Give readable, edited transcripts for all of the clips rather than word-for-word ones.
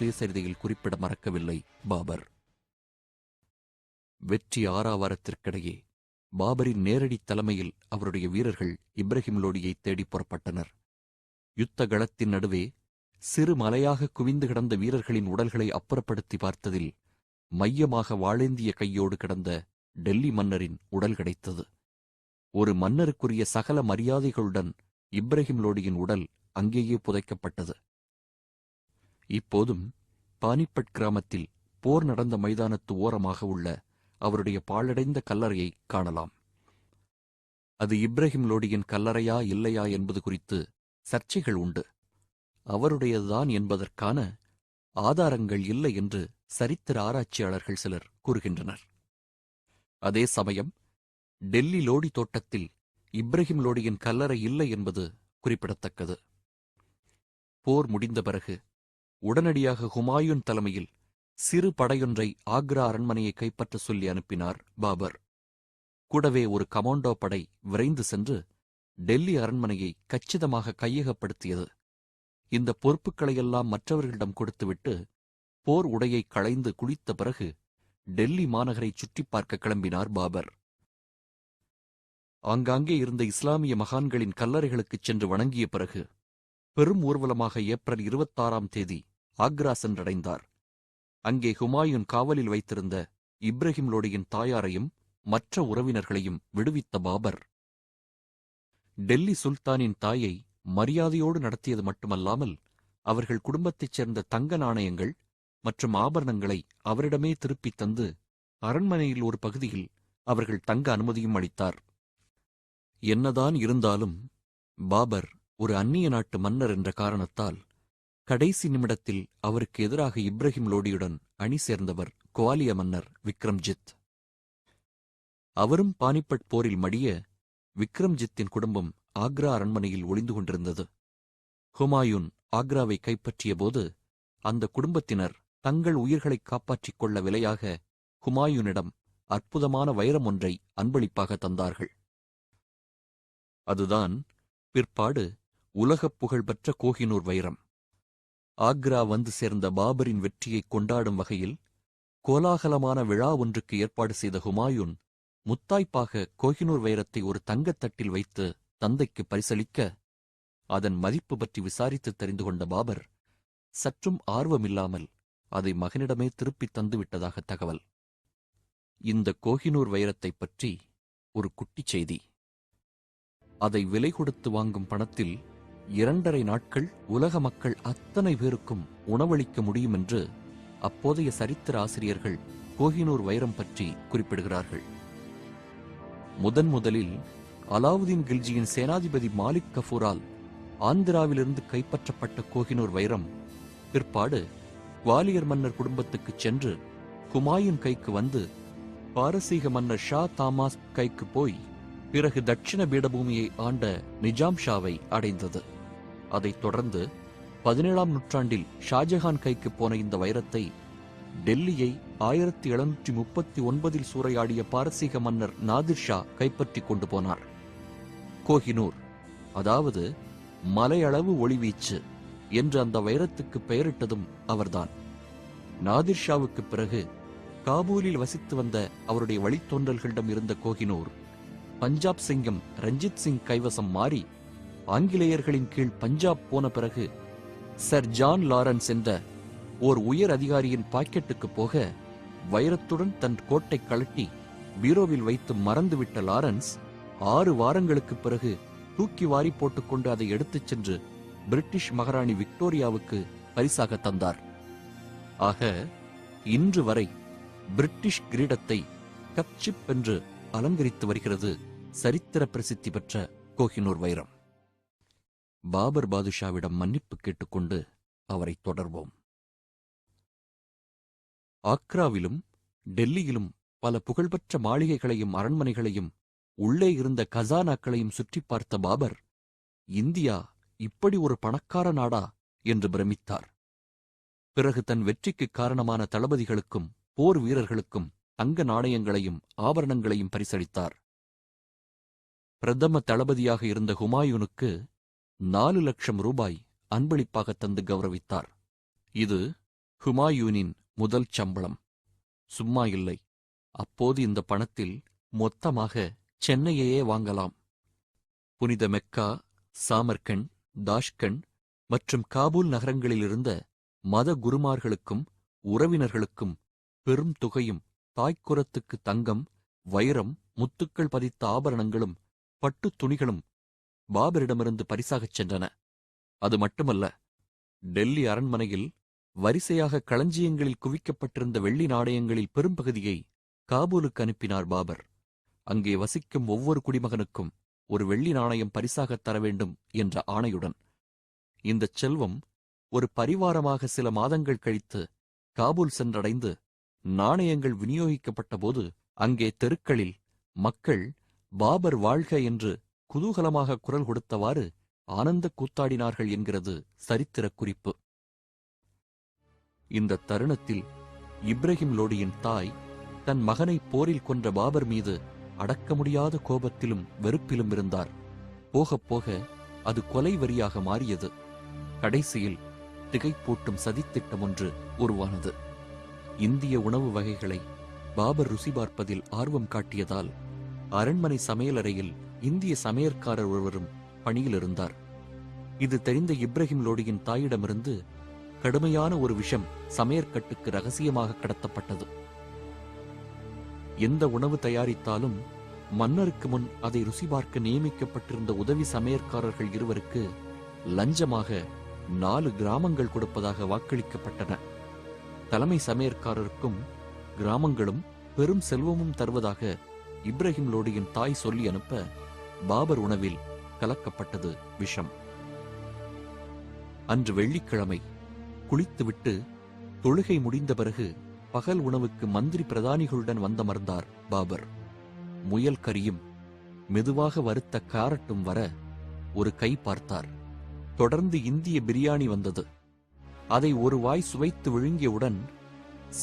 சுயசரிதையில் குறிப்பிட மறக்கவில்லை பாபர். வெற்றி ஆரவாரத்திற்கிடையே பாபரின் நேரடி தலைமையில் அவருடைய வீரர்கள் இப்ராஹிம் லோடியை தேடி புறப்பட்டனர். யுத்த களத்தின் நடுவே சிறு மலையாக குவிந்து கிடந்த வீரர்களின் உடல்களை அப்புறப்படுத்தி பார்த்ததில் மையமாக வாளேந்திய கையோடு கிடந்த டெல்லி மன்னரின் உடல் கிடைத்தது. ஒரு மன்னருக்குரிய சகல மரியாதைகளுடன் இப்ராஹிம் லோடியின் உடல் அங்கேயே புதைக்கப்பட்டது. இப்போதும் பானிபட் கிராமத்தில் போர் நடந்த மைதானத்து ஓரமாக உள்ள அவருடைய பாழடைந்த கல்லறையை காணலாம். அது இப்ராஹிம் லோடியின் கல்லறையா இல்லையா என்பது குறித்து சர்ச்சைகள் உண்டு. அவருடையதுதான் என்பதற்கான ஆதாரங்கள் இல்லை என்று சரித்திர ஆராய்ச்சியாளர்கள் சிலர் கூறுகின்றனர். அதே சமயம் டெல்லி லோடி தோட்டத்தில் இப்ராஹிம் லோடியின் கல்லறை இல்லை என்பது குறிப்பிடத்தக்கது. போர் முடிந்த பிறகு உடனடியாக ஹுமாயூன் தலைமையில் சிறு படையொன்றை ஆக்ரா அரண்மனையை கைப்பற்ற சொல்லி அனுப்பினார் பாபர். கூடவே ஒரு கமாண்டோ படை விரைந்து சென்று டெல்லி அரண்மனையை கச்சிதமாக கையகப்படுத்தியது. இந்த பொறுப்புகளையெல்லாம் மற்றவர்களிடம் கொடுத்துவிட்டு போர் உடையை களைந்து குளித்த பிறகு டெல்லி மாநகரை சுற்றி பார்க்க கிளம்பினார் பாபர். ஆங்காங்கே இருந்த இஸ்லாமிய மகான்களின் கல்லறைகளுக்குச் சென்று வணங்கிய பிறகு பெரும் ஊர்வலமாக ஏப்ரல் 26ஆம் தேதி ஆக்ரா சென்றடைந்தார். அங்கே ஹுமாயூன் காவலில் வைத்திருந்த இப்ராஹிம் லோடியின் தாயாரையும் மற்ற உறவினர்களையும் விடுவித்த பாபர் டெல்லி சுல்தானின் தாயை மரியாதையோடு நடத்தியது மட்டுமல்லாமல் அவர்கள் குடும்பத்தைச் சேர்ந்த தங்க நாணயங்கள் மற்றும் ஆபரணங்களை அவரிடமே திருப்பித் தந்து அரண்மனையில் ஒரு பகுதியில் அவர்கள் தங்க அனுமதியும் அளித்தார். என்னதான் இருந்தாலும் பாபர் ஒரு அந்நிய நாட்டு மன்னர் என்ற காரணத்தால் கடைசி நிமிடத்தில் அவருக்கு எதிராக இப்ராஹிம் லோடியுடன் அணி சேர்ந்தவர் குவாலிய மன்னர் விக்ரம்ஜித். அவரும் பானிபட் போரில் மடிய விக்ரம்ஜித்தின் குடும்பம் ஆக்ரா அரண்மனையில் ஒளிந்து கொண்டிருந்தது. ஹுமாயூன் ஆக்ராவை கைப்பற்றியபோது அந்த குடும்பத்தினர் தங்கள் உயிர்களைக் காப்பாற்றிக் கொள்ள விலையாக ஹுமாயூனிடம் அற்புதமான வைரம் ஒன்றை அன்பளிப்பாக தந்தார்கள். அதுதான் பிற்பாடு உலகப் புகழ்பெற்ற கோஹினூர் வைரம். ஆக்ரா வந்து சேர்ந்த பாபரின் வெற்றியைக் கொண்டாடும் வகையில் கோலாகலமான விழா ஒன்றுக்கு ஏற்பாடு செய்த ஹுமாயூன் முத்தாய்ப்பாக கோஹினூர் வைரத்தை ஒரு தங்கத்தட்டில் வைத்து தந்தைக்கு பரிசளிக்க, அதன் மதிப்பு பற்றி விசாரித்து தெரிந்து கொண்ட பாபர் சற்றும் ஆர்வமில்லாமல் அதை மகனிடமே திருப்பித் தந்துவிட்டதாக தகவல். இந்த கோஹினூர் வைரத்தைப் பற்றி ஒரு குட்டிச் செய்தி. அதை விலை கொடுத்து வாங்கும் பணத்தில் 2½ நாட்கள் உலக மக்கள் அத்தனை பேருக்கும் உணவளிக்க முடியும் என்று அப்போதைய சரித்திர ஆசிரியர்கள் கோஹினூர் வைரம் பற்றி குறிப்பிடுகிறார்கள். முதலில் அலாவுதீன் கில்ஜியின் சேனாதிபதி மாலிக் கஃபூரால் ஆந்திராவிலிருந்து கைப்பற்றப்பட்ட கோஹினூர் வைரம் பிற்பாடு குவாலியர் மன்னர் குடும்பத்துக்குச் சென்று ஹுமாயூன் கைக்கு வந்து பாரசீக மன்னர் ஷா தாமாஸ் கைக்கு போய் பிறகு தட்சிண பீடபூமியை ஆண்ட நிஜாம் ஷாவை அடைந்தது. அதைத் தொடர்ந்து 17ஆம் நூற்றாண்டில் ஷாஜஹான் கைக்கு போன இந்த வைரத்தை டெல்லியை 1739 சூறையாடிய பாரசீக மன்னர் நாதிர் ஷா கைப்பற்றிக் கொண்டு போனார். கோஹினூர், அதாவது மலையளவு ஒளிவீச்சு என்று அந்த வைரத்துக்கு பெயரிட்டதும் அவர்தான். நாதிர் ஷாவுக்குப் பிறகு காபூலில் வசித்து வந்த அவருடைய வழித்தோன்றல்களிடம் இருந்த கோஹினூர் பஞ்சாப் சிங்கம் ரஞ்சித் சிங் கைவசம் மாறி ஆங்கிலேயர்களின் கீழ் பஞ்சாப் போன பிறகு சர் ஜான் லாரன்ஸ் என்ற ஓர் உயர் அதிகாரியின் பாக்கெட்டுக்கு போக வைரத்துடன் தன் கோட்டை கழட்டி பீரோவில் வைத்து மறந்துவிட்ட லாரன்ஸ் 6 வாரங்களுக்குப் பிறகு தூக்கி வாரி போட்டுக்கொண்டு அதை எடுத்துச் சென்று பிரிட்டிஷ் மகாராணி விக்டோரியாவுக்கு பரிசாக தந்தார். ஆக இன்று வரை பிரிட்டிஷ் கிரீடத்தை கப்சிப் என்று அலங்கரித்து வருகிறது சரித்திர பிரசித்தி பெற்ற கோஹினூர் வைரம். பாபர் பாதுஷாவிடம் மன்னிப்பு கேட்டுக்கொண்டு அவரை தொடர்வோம். ஆக்ராவிலும் டெல்லியிலும் பல புகழ்பெற்ற மாளிகைகளையும் அரண்மனைகளையும் உள்ளே இருந்த கசானாக்களையும் சுற்றி பார்த்த பாபர், இந்தியா இப்படி ஒரு பணக்கார நாடா என்று பிரமித்தார். பிறகு தன் வெற்றிக்குக் காரணமான தளபதிகளுக்கும் போர் வீரர்களுக்கும் தங்க நாணயங்களையும் ஆபரணங்களையும் பரிசளித்தார். பிரதம தளபதியாக இருந்த ஹுமாயூனுக்கு 4 லட்சம் ரூபாய் அன்பளிப்பாக தந்து கௌரவித்தார். இது ஹுமாயூனின் முதல் சம்பளம். சும்மா இல்லை. அப்போது இந்த பணத்தில் மொத்தமாக சென்னையையே வாங்கலாம். புனித மெக்கா, சாமர்கண்ட், தாஷ்கண்ட் மற்றும் காபூல் நகரங்களிலிருந்த மத குருமார்களுக்கும் உறவினர்களுக்கும் பெரும் தொகையும் தாய்க்குரத்துக்கு தங்கம், வைரம், முத்துக்கள் பதித்த ஆபரணங்களும் பட்டுத் துணிகளும் பாபரிடமிருந்து பரிசாகச் சென்றன. அது மட்டுமல்ல, டெல்லி அரண்மனையில் வரிசையாக களஞ்சியங்களில் குவிக்கப்பட்டிருந்த வெள்ளி நாணயங்களில் பெரும்பகுதியை காபூலுக்கு அனுப்பினார் பாபர். அங்கே வசிக்கும் ஒவ்வொரு குடிமகனுக்கும் ஒரு வெள்ளி நாணயம் பரிசாகத் தர வேண்டும் என்ற ஆணையுடன். இந்தச் செல்வம் ஒரு பரிவாரமாக சில மாதங்கள் கழித்து காபூல் சென்றடைந்து நாணயங்கள் விநியோகிக்கப்பட்டபோது அங்கே தெருக்களில் மக்கள் பாபர் வாழ்க என்று குதூகலமாக குரல் கொடுத்தவாறு ஆனந்தக் கூத்தாடினார்கள் என்கிறது சரித்திரக் குறிப்பு. இந்த தருணத்தில் இப்ராஹிம் லோடியின் தாய் தன் மகனை போரில் கொன்ற பாபர் மீது அடக்க முடியாத கோபத்திலும் வெறுப்பிலும் இருந்தார். போகப் போக அது கொலை வரியாக மாறியது. கடைசியில் திகைப்பூட்டும் சதித்திட்டம் ஒன்று உருவானது. இந்திய உணவு வகைகளை பாபர் ருசி பார்ப்பதில் ஆர்வம் காட்டியதால் அரண்மனை சமையலறையில் இந்திய சமையற்காரர் ஒருவரும் பணியில் இருந்தார். இது தெரிந்த இப்ராஹிம் லோடியின் தாயிடமிருந்து கடுமையான ஒரு விஷம் சமையற்கட்டுக்கு ரகசியமாக கடத்தப்பட்டது. எந்த உணவு தயாரித்தாலும் மன்னருக்கு முன் அதை ருசி பார்க்க நியமிக்கப்பட்டிருந்த உதவி சமையற்காரர்கள் இருவருக்கு லஞ்சமாக 4 கிராமங்கள் கொடுப்பதாக வாக்களிக்கப்பட்டன. தலைமை சமையற்காரருக்கும் கிராமங்களும் பெரும் செல்வமும் தருவதாக இப்ராஹிம் லோடியின் தாய் சொல்லி அனுப்ப பாபர் உணவில் கலக்கப்பட்டது விஷம். அன்று வெள்ளிக்கிழமை குளித்துவிட்டு தொழுகை முடிந்த பிறகு பகல் உணவுக்கு மந்திரி பிரதானிகளுடன் வந்தமர்ந்தார் பாபர். முயல் கறியும் மெதுவாக வறுத்த காரட்டும் வர ஒரு கை பார்த்தார். தொடர்ந்து இந்திய பிரியாணி வந்தது. அதை ஒரு வாய் சுவைத்து விழுங்கியவுடன்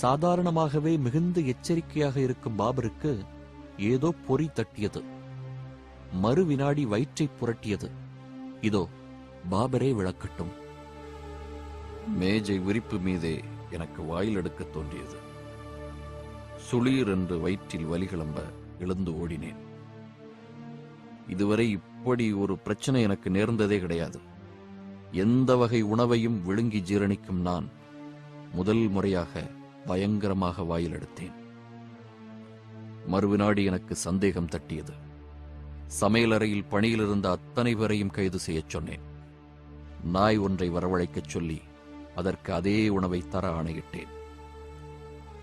சாதாரணமாகவே மிகுந்த எச்சரிக்கையாக இருக்கும் பாபருக்கு ஏதோ பொறி தட்டியது. மறு வினாடி வயிற்றைப் புரட்டியது. இதோ பாபரே விளக்கட்டும். மேஜை விரிப்பு மீதே எனக்கு வாயில் எடுக்கத் தோன்றியது. சுளீர் என்று வயிற்றில் வலி கிளம்ப எழுந்து ஓடினேன். இதுவரை இப்படி ஒரு பிரச்சனை எனக்கு நேர்ந்ததே கிடையாது. எந்த வகை உணவையும் விழுங்கி ஜீரணிக்கும் நான் முதல் முறையாக பயங்கரமாக வாயில் எடுத்தேன். மறுவினாடி எனக்கு சந்தேகம் தட்டியது. சமையலறையில் பணியிலிருந்த அத்தனை பேரையும் கைது செய்யச் சொன்னேன். நாய் ஒன்றை வரவழைக்கச் சொல்லி அதற்கு அதே உணவை தர ஆணையிட்டேன்.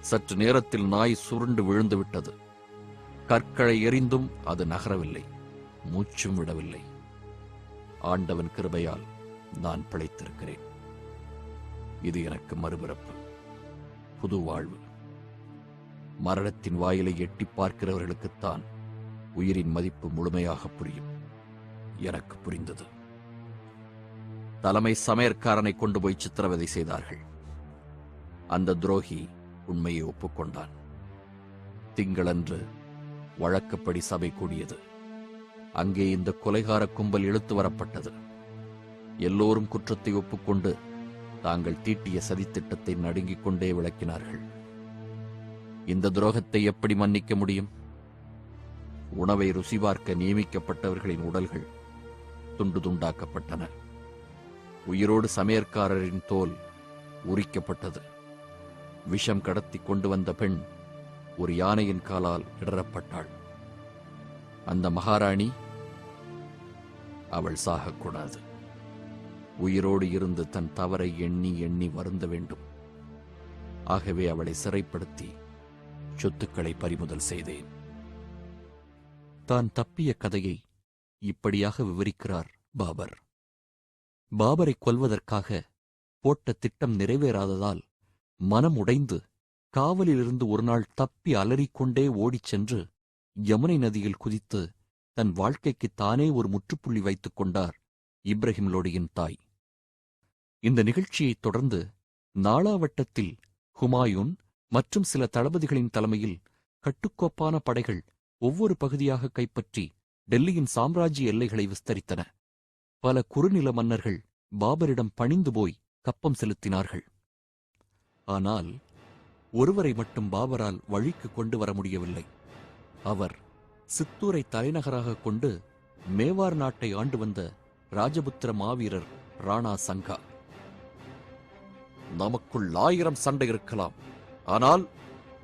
சற்று நேரத்தில் நாய் சுருண்டு விழுந்து விட்டது. கற்களை எறிந்தும் அது நகரவில்லை, மூச்சும் விடவில்லை. ஆண்டவன் கிருபையால் நான் பிழைத்திருக்கிறேன். இது எனக்கு மறுபிறப்பு, புது வாழ்வு. மரணத்தின் வாயிலை எட்டி பார்க்கிறவர்களுக்குத்தான் உயிரின் மதிப்பு முழுமையாக புரியும். எனக்கு புரிந்தது. தலைமை சமையற்காரனை கொண்டு போய் சித்திரவதை செய்தார்கள். அந்த துரோகி உண்மையை ஒப்புக்கொண்டான். திங்களன்று வழக்கப்படி சபை கூடியது. அங்கே இந்த கொலைகார கும்பல் இழுத்து வரப்பட்டது. எல்லோரும் குற்றத்தை ஒப்புக்கொண்டு தாங்கள் தீட்டிய சதித்திட்டத்தை நடுங்கிக் கொண்டே விளக்கினார்கள். இந்த துரோகத்தை எப்படி மன்னிக்க முடியும்? உணவை ருசி பார்க்க நியமிக்கப்பட்டவர்களின் உடல்கள் துண்டு துண்டாக்கப்பட்டன. உயிரோடு சமையற்காரரின் தோல் உரிக்கப்பட்டது. விஷம் கடத்தி கொண்டு வந்த பெண் ஒரு யானையின் காலால் இடறப்பட்டாள். அந்த மகாராணி, அவள் சாகக்கூடாது. உயிரோடு இருந்து தன் தவறை எண்ணி எண்ணி வருந்த வேண்டும். ஆகவே அவளை சிறைப்படுத்தி சொத்துக்களை பறிமுதல் செய்தேன். தான் தப்பிய கதையை இப்படியாக விவரிக்கிறார் பாபர். பாபரை கொல்வதற்காக போட்ட திட்டம் நிறைவேறாததால் மனம் உடைந்து காவலிலிருந்து ஒரு நாள் தப்பி அலறிக்கொண்டே ஓடிச் சென்று யமுனை நதியில் குதித்து தன் வாழ்க்கைக்கு தானே ஒரு முற்றுப்புள்ளி வைத்துக் கொண்டார் இப்ராஹிம் லோடியின் தாய். இந்த நிகழ்ச்சியைத் தொடர்ந்து நாளாவட்டத்தில் ஹுமாயூன் மற்றும் சில தளபதிகளின் தலைமையில் கட்டுக்கோப்பான படைகள் ஒவ்வொரு பகுதியாக கைப்பற்றி டெல்லியின் சாம்ராஜ்ய எல்லைகளை விஸ்தரித்தன. பல குறுநில மன்னர்கள் பாபரிடம் பணிந்து போய் கப்பம் செலுத்தினார்கள். ஆனால் ஒருவரை மட்டும் பாபரால் வழிக்கு கொண்டு வர முடியவில்லை. அவர் சித்தூரை தலைநகராக கொண்டு மேவார் நாட்டை ஆண்டு வந்த ராஜபுத்திர மாவீரர் ராணா சங்கா. நமக்குள் 1000 சண்டை இருக்கலாம், ஆனால்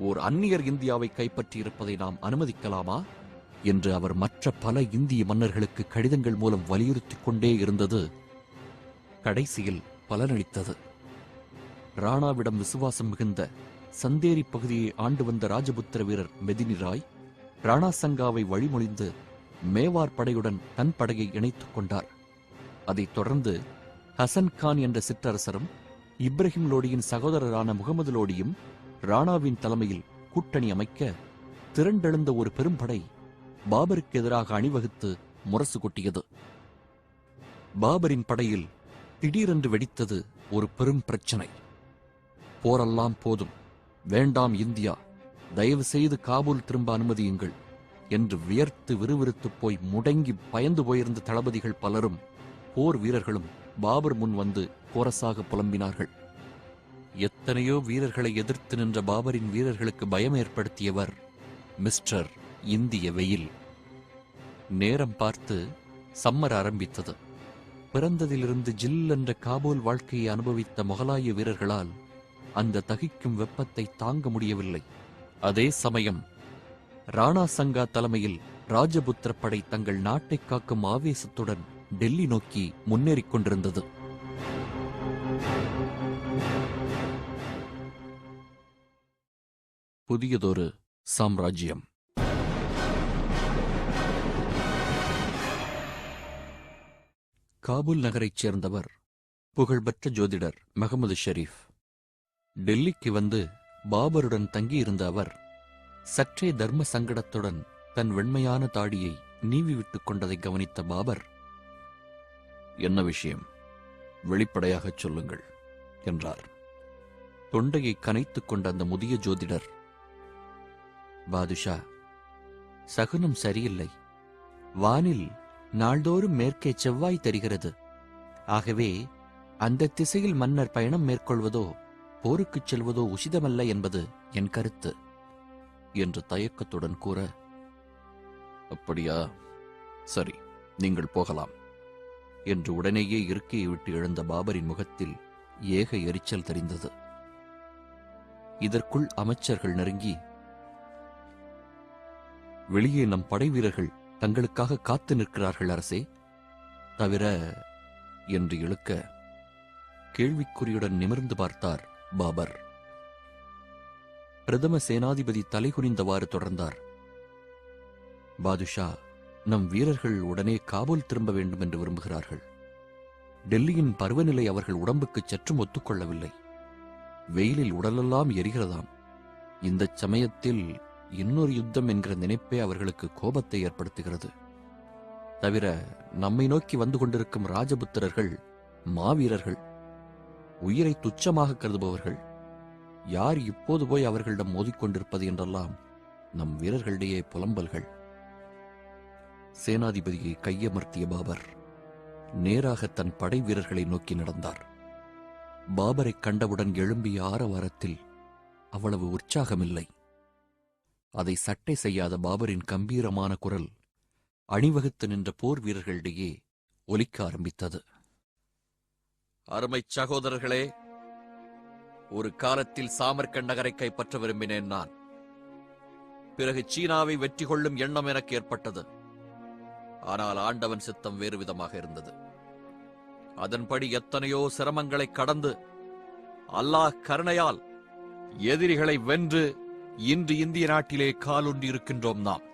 ஓர் அந்நியர் இந்தியாவை கைப்பற்றியிருப்பதை நாம் அனுமதிக்கலாமா என்று அவர் மற்ற பல இந்திய மன்னர்களுக்கு கடிதங்கள் மூலம் வலியுறுத்திக் கொண்டே இருந்தது கடைசியில் பலனளித்தது. ராணாவிடம் விசுவாசம் மிகுந்த சந்தேரி பகுதியை ஆண்டு வந்த ராஜபுத்திர வீரர் மெதினி ராய் ராணா சங்காவை வழிமொழிந்து மேவார் படையுடன் தன் படையை இணைத்துக் கொண்டார். அதைத் தொடர்ந்து ஹசன் கான் என்ற சிற்றரசரும் இப்ராஹிம் லோடியின் சகோதரரான முகமது லோடியும் ராணாவின் தலைமையில் கூட்டணி அமைக்க திரண்டெழுந்த ஒரு பெரும்படை பாபருக்கு எதிராக அணிவகுத்து முரசு கொட்டியது. பாபரின் படையில் திடீரென்று வெடித்தது ஒரு பெரும் பிரச்சனை. போரெல்லாம் போதும், வேண்டாம் இந்தியா, தயவு செய்து காபூல் திரும்ப அனுமதியுங்கள் என்று வியர்த்து விறுவிறுத்துப் போய் முடங்கி பயந்து போயிருந்த தளபதிகள் பலரும் போர் வீரர்களும் பாபர் முன் வந்து கோரசாக புலம்பினார்கள். எத்தனையோ வீரர்களை எதிர்த்து நின்ற பாபரின் வீரர்களுக்கு பயம் ஏற்படுத்தியவர் மிஸ்டர் இந்திய வெயில். நேரம் பார்த்து சம்மர் ஆரம்பித்தது. பிறந்ததிலிருந்து ஜில் என்ற காபூல் வாழ்க்கையை அனுபவித்த முகலாய வீரர்களால் அந்த தகிக்கும் வெப்பத்தை தாங்க முடியவில்லை. அதே சமயம் ராணா சங்கா தலைமையில் ராஜபுத்திர படை தங்கள் நாட்டை காக்கும் ஆவேசத்துடன் டெல்லி நோக்கி முன்னேறிக் கொண்டிருந்தது. புதியதொரு சாம்ராஜ்யம். காபூல் நகரைச் சேர்ந்தவர் புகழ்பெற்ற ஜோதிடர் முகமது ஷரீஃப். டெல்லிக்கு வந்து பாபருடன் தங்கியிருந்த அவர் சற்றே தர்ம சங்கடத்துடன் தன் வெண்மையான தாடியை நீவிவிட்டுக் கொண்டதை கவனித்த பாபர், என்ன விஷயம், வெளிப்படையாகச் சொல்லுங்கள் என்றார். தொண்டையை கனைத்துக் கொண்ட அந்த முதிய ஜோதிடர், பாதுஷா, சகுனம் சரியில்லை. வானில் நாள்தோறும் மேற்கே செவ்வாய் தெரிகிறது. ஆகவே அந்த திசையில் மன்னர் பயணம் மேற்கொள்வதோ போருக்குச் செல்வதோ உசிதமல்ல என்பது என் கருத்து என்று தயக்கத்துடன் கூற, அப்படியா, சரி, நீங்கள் போகலாம் என்று உடனேயே இருக்கையை விட்டு எழுந்த பாபரின் முகத்தில் ஏக எரிச்சல் தெரிந்தது. இதற்குள் அமைச்சர்கள் நெருங்கி, வெளியே நம் படை வீரர்கள் தங்களுக்காக காத்து நிற்கிறார்கள் அரசே, தவிர என்று இழுக்க கேள்விக்குறியுடன் நிமிர்ந்து பார்த்தார் பாபர். பிரதம சேனாதிபதி தலைகுனிந்தவாறு தொடர்ந்தார், பாதுஷா, நம் வீரர்கள் உடனே காபூல் திரும்ப வேண்டும் என்று விரும்புகிறார்கள். டெல்லியின் பருவநிலை அவர்கள் உடம்புக்கு சற்றும் ஒத்துக்கொள்ளவில்லை. வெயிலில் உடலெல்லாம் எரிகிறதாம். இந்த சமயத்தில் இன்னொரு யுத்தம் என்கிற நினைப்பே அவர்களுக்கு கோபத்தை ஏற்படுத்துகிறது. தவிர நம்மை நோக்கி வந்து கொண்டிருக்கும் ராஜபுத்திரர்கள் மாவீரர்கள், உயிரை துச்சமாக கருதுபவர்கள். யார் இப்போது போய் அவர்களிடம் மோதிக்கொண்டிருப்பது என்றெல்லாம் நம் வீரர்களிடையே புலம்பல்கள். சேனாதிபதியை கையமர்த்திய பாபர் நேராக தன் படை வீரர்களை நோக்கி நடந்தார். பாபரை கண்டவுடன் எழும்பிய ஆரவாரத்தில் அவ்வளவு உற்சாகமில்லை. அதை சட்டை செய்யாத பாபரின் கம்பீரமான குரல் அணிவகுத்து நின்ற போர் வீரர்களிடையே ஒலிக்க ஆரம்பித்தது. அருமைச் சகோதரர்களே, ஒரு காலத்தில் சாமர்கண்ட் நகரை கைப்பற்ற விரும்பினேன் நான். பிறகு சீனாவை வெற்றி கொள்ளும் எண்ணம் எனக்கு ஏற்பட்டது. ஆனால் ஆண்டவன் சித்தம் வேறு விதமாக இருந்தது. அதன்படி எத்தனையோ சிரமங்களை கடந்து அல்லாஹ் கருணையால் எதிரிகளை வென்று இன்று இந்திய நாட்டிலே காலூன்றி இருக்கின்றோம் நாம்.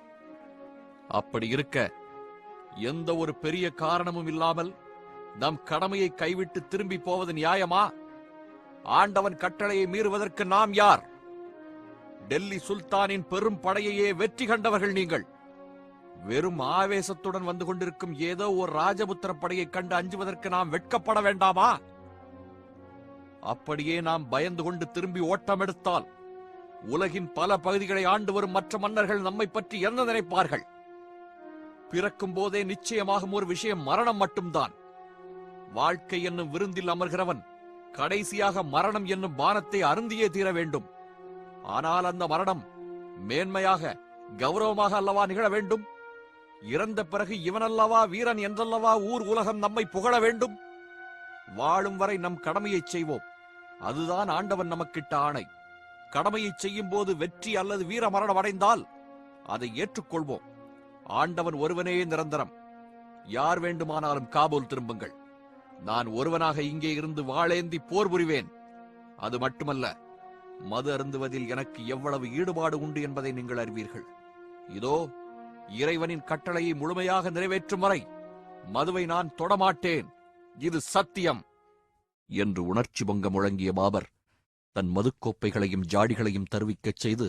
அப்படி இருக்க எந்த ஒரு பெரிய காரணமும் இல்லாமல் நம் கடமையை கைவிட்டு திரும்பி போவது நியாயமா? ஆண்டவன் கட்டளையை மீறுவதற்கு நாம் யார்? டெல்லி சுல்தானின் பெரும் படையையே வெற்றி கண்டவர்கள் நீங்கள். வெறும் ஆவேசத்துடன் வந்து கொண்டிருக்கும் ஏதோ ஒரு ராஜபுத்திர படையை கண்டு அஞ்சுவதற்கு நாம் வெட்கப்பட வேண்டாமா? அப்படியே நாம் பயந்து கொண்டு திரும்பி ஓட்டம் எடுத்தால் உலகின் பல பகுதிகளை ஆண்டு வரும் மற்ற மன்னர்கள் நம்மை பற்றி என்ன நினைப்பார்கள்? பிறக்கும் போதே நிச்சயமாகும் ஒரு விஷயம் மரணம் மட்டும்தான். வாழ்க்கை என்னும் விருந்தில் அமர்கிறவன் கடைசியாக மரணம் என்னும் பானத்தை அருந்தியே தீர வேண்டும். ஆனால் அந்த மரணம் மேன்மையாக கௌரவமாக அல்லவா நிகழ வேண்டும்? இறந்த பிறகு இவனல்லவா வீரன் என்றல்லவா ஊர் உலகம் நம்மை புகழ வேண்டும்? வாழும் வரை நம் கடமையைச் செய்வோம். அதுதான் ஆண்டவன் நமக்கிட்ட ஆணை. கடமையைச் செய்யும் போது வெற்றி அல்லது வீர மரணம் அடைந்தால் அதை ஏற்றுக்கொள்வோம். ஆண்டவன் ஒருவனே நிரந்தரம். யார் வேண்டுமானாலும் காபூல் திரும்புங்கள். நான் ஒருவனாக இங்கே இருந்து வாளேந்தி போர் புரிவேன். அது மட்டுமல்ல, மது அருந்துவதில் எனக்கு எவ்வளவு ஈடுபாடு உண்டு என்பதை நீங்கள் அறிவீர்கள். இதோ இறைவனின் கட்டளையை முழுமையாக நிறைவேற்றும் வரை மதுவை நான் தொடமாட்டேன். இது சத்தியம் என்று உணர்ச்சி பொங்க முழங்கிய பாபர் தன் மதுக்கோப்பைகளையும் ஜாடிகளையும் தருவிக்கச் செய்து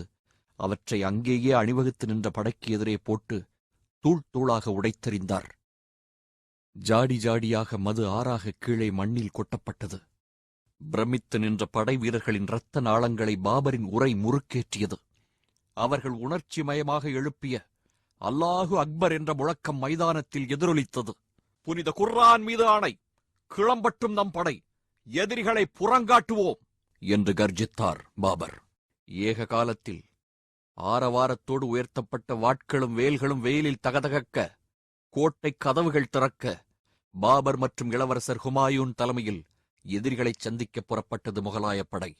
அவற்றை அங்கேயே அணிவகுத்து நின்ற படைக்கு எதிரே போட்டு தூள் தூளாக உடைத்தெறிந்தார். ஜாடி ஜாடியாக மது ஆறாக கீழே மண்ணில் கொட்டப்பட்டது. பிரமித்து நின்ற படை வீரர்களின் இரத்த நாளங்களை பாபரின் உரை முறுக்கேற்றியது. அவர்கள் உணர்ச்சி மயமாக எழுப்பிய அல்லாஹு அக்பர் என்ற முழக்கம் மைதானத்தில் எதிரொலித்தது. புனித குர்ஆன் மீது ஆணை, கிளம்பட்டும் நம் படை, எதிரிகளை புறங்காட்டுவோம் என்று கர்ஜித்தார் பாபர். ஏக காலத்தில் ஆரவாரத்தோடு உயர்த்தப்பட்ட வாட்களும் வேல்களும் வெயிலில் தகதகக்க, கோட்டை கதவுகள் திறக்க, பாபர் மற்றும் இளவரசர் ஹுமாயூன் தலைமையில் எதிரிகளைச் சந்திக்க புறப்பட்டது முகலாயப் படை.